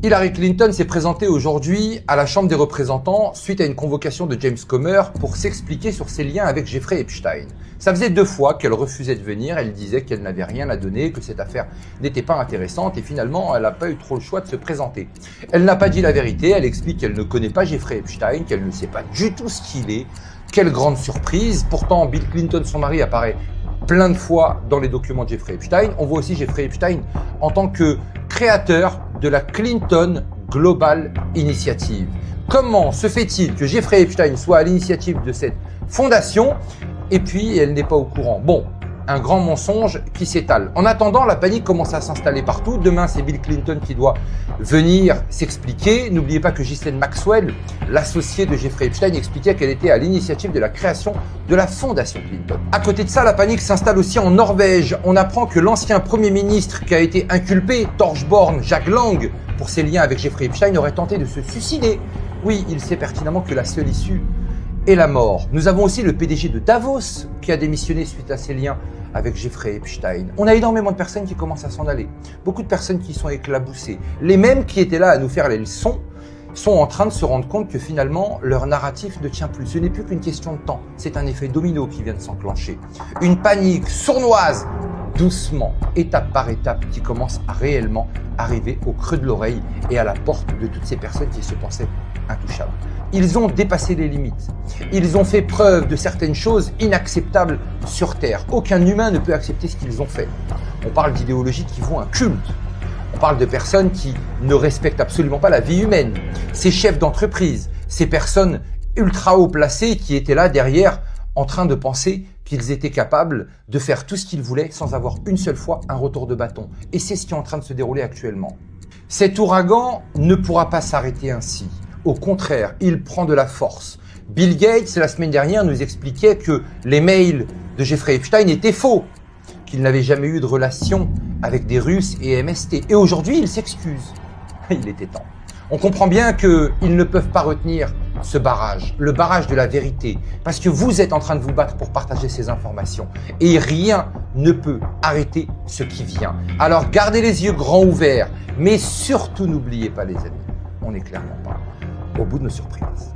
Hillary Clinton s'est présentée aujourd'hui à la Chambre des représentants suite à une convocation de James Comer pour s'expliquer sur ses liens avec Jeffrey Epstein. Ça faisait 2 fois qu'elle refusait de venir, elle disait qu'elle n'avait rien à donner, que cette affaire n'était pas intéressante et finalement elle n'a pas eu trop le choix de se présenter. Elle n'a pas dit la vérité, elle explique qu'elle ne connaît pas Jeffrey Epstein, qu'elle ne sait pas du tout ce qu'il est. Quelle grande surprise! Pourtant Bill Clinton, son mari, apparaît plein de fois dans les documents de Jeffrey Epstein. On voit aussi Jeffrey Epstein en tant que créateur de la Clinton Global Initiative. Comment se fait-il que Jeffrey Epstein soit à l'initiative de cette fondation et puis elle n'est pas au courant? Bon, un grand mensonge qui s'étale. En attendant, la panique commence à s'installer partout. Demain, c'est Bill Clinton qui doit venir s'expliquer. N'oubliez pas que Ghislaine Maxwell, l'associée de Jeffrey Epstein, expliquait qu'elle était à l'initiative de la création de la fondation Clinton. À côté de ça, la panique s'installe aussi en Norvège. On apprend que l'ancien Premier ministre qui a été inculpé, Thorbjørn Jagland, pour ses liens avec Jeffrey Epstein, aurait tenté de se suicider. Oui, il sait pertinemment que la seule issue est la mort. Nous avons aussi le PDG de Davos qui a démissionné suite à ses liens avec Jeffrey Epstein. On a énormément de personnes qui commencent à s'en aller. Beaucoup de personnes qui sont éclaboussées. Les mêmes qui étaient là à nous faire les leçons sont en train de se rendre compte que finalement leur narratif ne tient plus. Ce n'est plus qu'une question de temps. C'est un effet domino qui vient de s'enclencher. Une panique sournoise, doucement, étape par étape, qui commence à réellement arriver au creux de l'oreille et à la porte de toutes ces personnes qui se pensaient intouchables. Ils ont dépassé les limites. Ils ont fait preuve de certaines choses inacceptables sur Terre. Aucun humain ne peut accepter ce qu'ils ont fait. On parle d'idéologies qui vont un culte. On parle de personnes qui ne respectent absolument pas la vie humaine. Ces chefs d'entreprise, ces personnes ultra haut placées qui étaient là derrière en train de penser qu'ils étaient capables de faire tout ce qu'ils voulaient sans avoir une seule fois un retour de bâton. Et c'est ce qui est en train de se dérouler actuellement. Cet ouragan ne pourra pas s'arrêter ainsi. Au contraire, il prend de la force. Bill Gates, la semaine dernière, nous expliquait que les mails de Jeffrey Epstein étaient faux, qu'il n'avait jamais eu de relation avec des Russes et MST. Et aujourd'hui, il s'excuse. Il était temps. On comprend bien qu'ils ne peuvent pas retenir ce barrage, le barrage de la vérité, parce que vous êtes en train de vous battre pour partager ces informations. Et rien ne peut arrêter ce qui vient. Alors gardez les yeux grands ouverts, mais surtout n'oubliez pas les amis, on n'est clairement pas au bout de nos surprises.